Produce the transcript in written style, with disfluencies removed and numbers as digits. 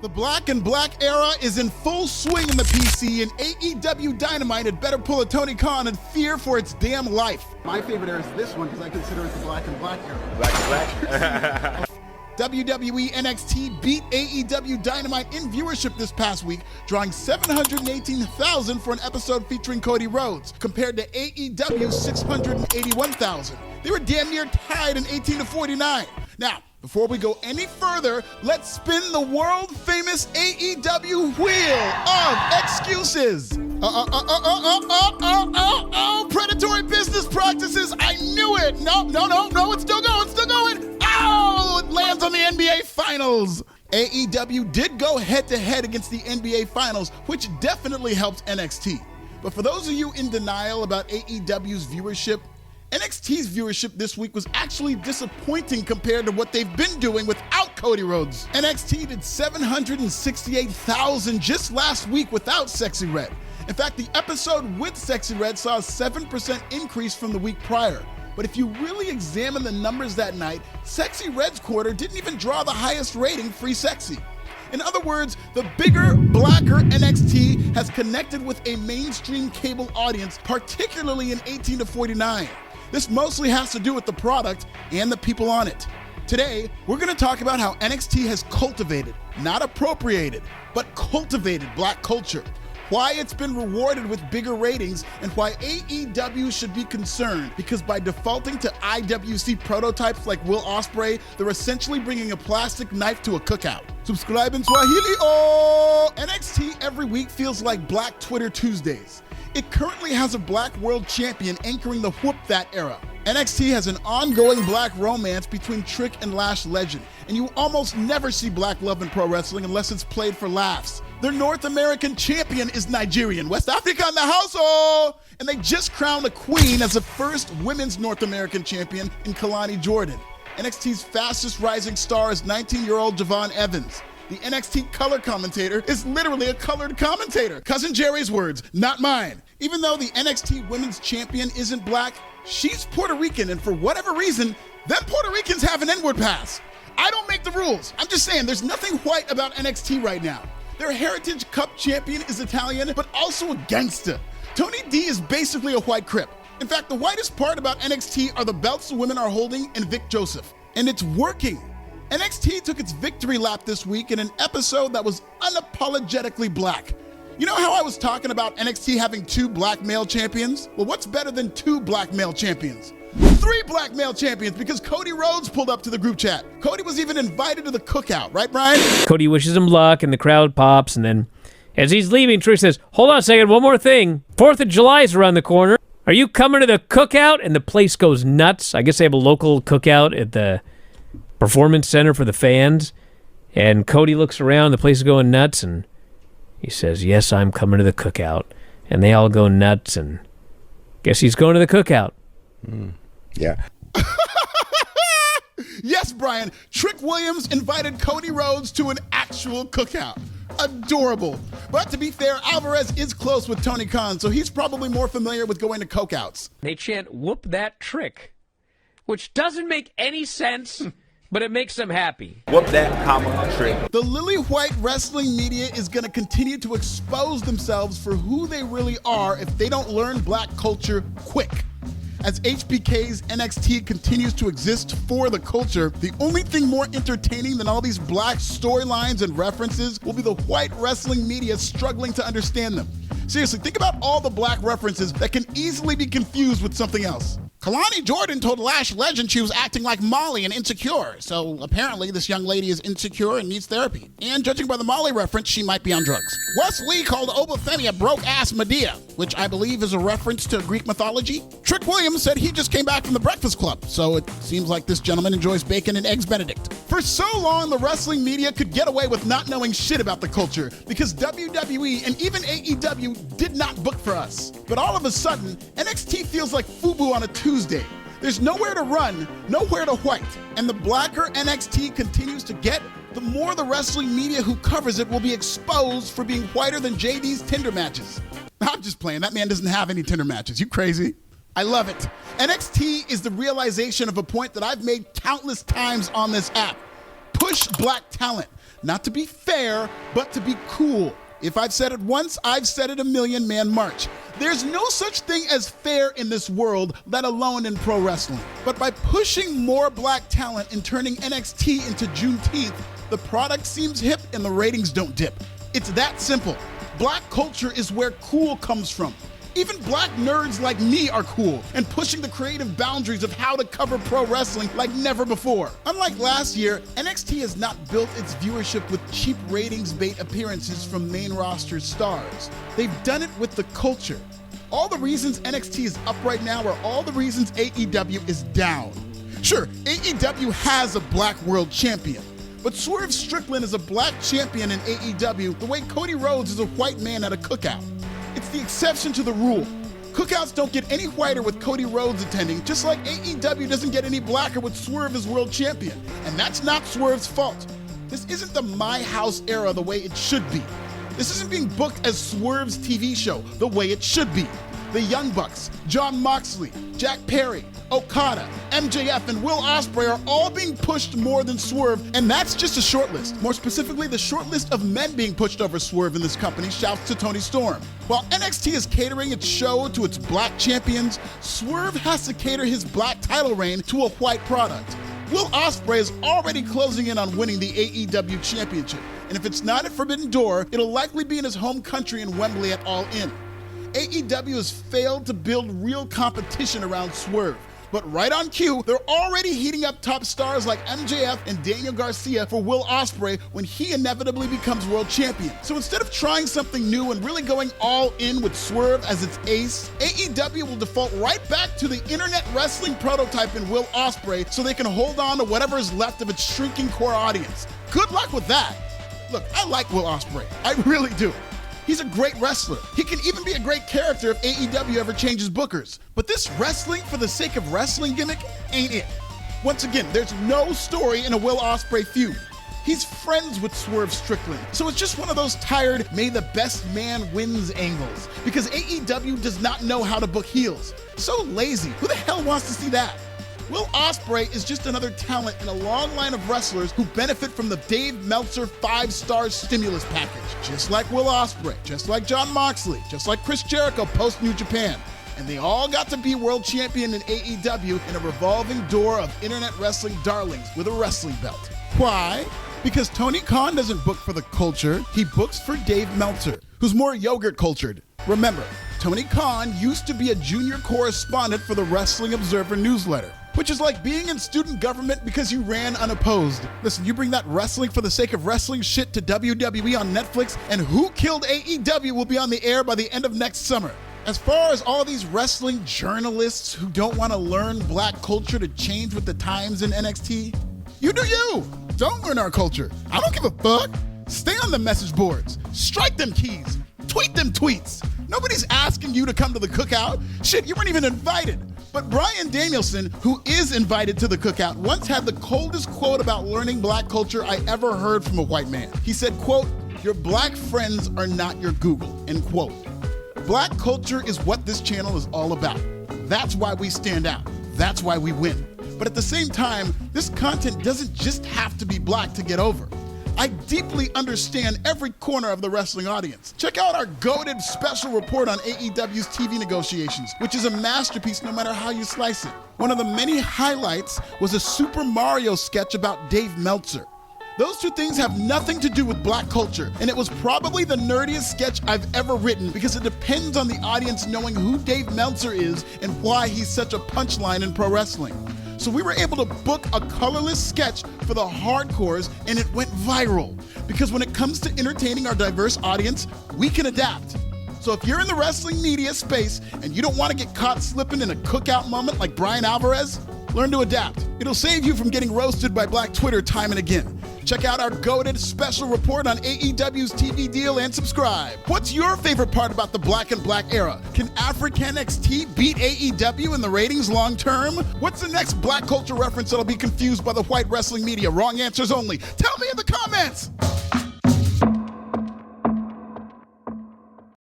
The black and black era is in full swing in the PC, and AEW Dynamite had better pull a Tony Khan and fear for its damn life. My favorite era is this one because I consider it the black and black era. Black and black. WWE NXT beat AEW Dynamite in viewership this past week, drawing 718,000 for an episode featuring Cody Rhodes, compared to AEW's 681,000. They were damn near tied in 18-49. Now, before we go any further, let's spin the world-famous AEW Wheel of Excuses. Predatory Business Practices. I knew it. No, it's still going. Oh, it lands on the NBA Finals. AEW did go head-to-head against the NBA Finals, which definitely helped NXT. But for those of you in denial about AEW's viewership, NXT's viewership this week was actually disappointing compared to what they've been doing without Cody Rhodes. NXT did 768,000 just last week without Sexy Red. In fact, the episode with Sexy Red saw a 7% increase from the week prior. But if you really examine the numbers that night, Sexy Red's quarter didn't even draw the highest rating, Free Sexy. In other words, the bigger, blacker NXT has connected with a mainstream cable audience, particularly in 18-49. This mostly has to do with the product and the people on it. Today, we're going to talk about how NXT has cultivated, not appropriated, but cultivated black culture, why it's been rewarded with bigger ratings, and why AEW should be concerned, because by defaulting to IWC prototypes like Will Ospreay, they're essentially bringing a plastic knife to a cookout. Subscribe in Swahili. NXT every week feels like Black Twitter Tuesdays. It currently has a black world champion anchoring the Whoop That era. NXT has an ongoing black romance between Trick and Lash Legend, and you almost never see black love in pro wrestling unless it's played for laughs. Their North American champion is Nigerian. West Africa in the household! And they just crowned a queen as the first women's North American champion in Kalani Jordan. NXT's fastest rising star is 19-year-old Javon Evans. The NXT color commentator is literally a colored commentator. Cousin Jerry's words, not mine. Even though the NXT women's champion isn't black, she's Puerto Rican, and for whatever reason, them Puerto Ricans have an N-word pass. I don't make the rules. I'm just saying there's nothing white about NXT right now. Their Heritage Cup champion is Italian, but also a gangster. Tony D is basically a white Crip. In fact, the whitest part about NXT are the belts the women are holding and Vic Joseph. And it's working. NXT took its victory lap this week in an episode that was unapologetically black. You know how I was talking about NXT having 2 black male champions? Well, what's better than 2 black male champions? 3 black male champions, because Cody Rhodes pulled up to the group chat. Cody was even invited to the cookout, right, Bryan? Cody wishes him luck, and the crowd pops, and then as he's leaving, Trish says, "Hold on a second, one more thing. 4th of July is around the corner. Are you coming to the cookout?" And the place goes nuts. I guess they have a local cookout at the Performance Center for the fans, and Cody looks around, the place is going nuts, and he says, "Yes, I'm coming to the cookout." And they all go nuts, and guess he's going to the cookout. Yeah. Yes, Bryan, Trick Williams invited Cody Rhodes to an actual cookout. Adorable. But to be fair, Alvarez is close with Tony Khan, so he's probably more familiar with going to cookouts. They chant, "Whoop that trick," which doesn't make any sense, but it makes them happy. Whoop that comma trick. The lily white wrestling media is going to continue to expose themselves for who they really are if they don't learn black culture quick. As HBK's NXT continues to exist for the culture, the only thing more entertaining than all these black storylines and references will be the white wrestling media struggling to understand them. Seriously, think about all the black references that can easily be confused with something else. Kalani Jordan told Lash Legend she was acting like Molly and insecure, so apparently this young lady is insecure and needs therapy. And judging by the Molly reference, she might be on drugs. Wes Lee called Obafemi a broke-ass Medea, which I believe is a reference to Greek mythology. Trick Williams said he just came back from the Breakfast Club, so it seems like this gentleman enjoys bacon and eggs Benedict. For so long, the wrestling media could get away with not knowing shit about the culture because WWE and even AEW did not book for us. But all of a sudden, NXT feels like FUBU on a Tuesday. There's nowhere to run, nowhere to white. And the blacker NXT continues to get, the more the wrestling media who covers it will be exposed for being whiter than JD's Tinder matches. I'm just playing. That man doesn't have any Tinder matches. You crazy? I love it. NXT is the realization of a point that I've made countless times on this app. Push black talent. Not to be fair, but to be cool. If I've said it once, I've said it a million, man march. There's no such thing as fair in this world, let alone in pro wrestling. But by pushing more black talent and turning NXT into Juneteenth, the product seems hip and the ratings don't dip. It's that simple. Black culture is where cool comes from. Even black nerds like me are cool and pushing the creative boundaries of how to cover pro wrestling like never before. Unlike last year, NXT has not built its viewership with cheap ratings bait appearances from main roster stars. They've done it with the culture. All the reasons NXT is up right now are all the reasons AEW is down. Sure, AEW has a black world champion, but Swerve Strickland is a black champion in AEW the way Cody Rhodes is a white man at a cookout. It's the exception to the rule. Cookouts don't get any whiter with Cody Rhodes attending, just like AEW doesn't get any blacker with Swerve as world champion. And that's not Swerve's fault. This isn't the My House era the way it should be. This isn't being booked as Swerve's TV show the way it should be. The Young Bucks, Jon Moxley, Jack Perry, Okada, MJF, and Will Ospreay are all being pushed more than Swerve, and that's just a short list. More specifically, the short list of men being pushed over Swerve in this company shouts to Tony Storm. While NXT is catering its show to its black champions, Swerve has to cater his black title reign to a white product. Will Ospreay is already closing in on winning the AEW championship, and if it's not at Forbidden Door, it'll likely be in his home country in Wembley at All In. AEW has failed to build real competition around Swerve. But right on cue, they're already heating up top stars like MJF and Daniel Garcia for Will Ospreay when he inevitably becomes world champion. So instead of trying something new and really going all in with Swerve as its ace, AEW will default right back to the internet wrestling prototype in Will Ospreay so they can hold on to whatever is left of its shrinking core audience. Good luck with that. Look, I like Will Ospreay. I really do. He's a great wrestler. He can even be a great character if AEW ever changes bookers. But this wrestling for the sake of wrestling gimmick ain't it. Once again, there's no story in a Will Ospreay feud. He's friends with Swerve Strickland, so it's just one of those tired, may the best man wins angles, because AEW does not know how to book heels. So lazy. Who the hell wants to see that? Will Ospreay is just another talent in a long line of wrestlers who benefit from the Dave Meltzer 5-star stimulus package. Just like Will Ospreay, just like Jon Moxley, just like Chris Jericho post-New Japan. And they all got to be world champion in AEW in a revolving door of internet wrestling darlings with a wrestling belt. Why? Because Tony Khan doesn't book for the culture, he books for Dave Meltzer, who's more yogurt cultured. Remember, Tony Khan used to be a junior correspondent for the Wrestling Observer newsletter, which is like being in student government because you ran unopposed. Listen, you bring that wrestling for the sake of wrestling shit to WWE on Netflix, and Who Killed AEW will be on the air by the end of next summer. As far as all these wrestling journalists who don't want to learn black culture to change with the times in NXT, you do you. Don't learn our culture. I don't give a fuck. Stay on the message boards. Strike them keys. Tweet them tweets. Nobody's asking you to come to the cookout. Shit, you weren't even invited. But Bryan Danielson, who is invited to the cookout, once had the coldest quote about learning black culture I ever heard from a white man. He said, quote, "Your black friends are not your Google," end quote. Black culture is what this channel is all about. That's why we stand out. That's why we win. But at the same time, this content doesn't just have to be black to get over. I deeply understand every corner of the wrestling audience. Check out our goated special report on AEW's TV negotiations, which is a masterpiece no matter how you slice it. One of the many highlights was a Super Mario sketch about Dave Meltzer. Those two things have nothing to do with black culture, and it was probably the nerdiest sketch I've ever written because it depends on the audience knowing who Dave Meltzer is and why he's such a punchline in pro wrestling. So we were able to book a colorless sketch for the hardcores, and it went viral. Because when it comes to entertaining our diverse audience, we can adapt. So if you're in the wrestling media space and you don't want to get caught slipping in a cookout moment like Bryan Alvarez, learn to adapt. It'll save you from getting roasted by Black Twitter time and again. Check out our goated special report on AEW's TV deal and subscribe. What's your favorite part about the Black and Black era? Can African NXT beat AEW in the ratings long term? What's the next black culture reference that'll be confused by the white wrestling media? Wrong answers only. Tell me in the comments!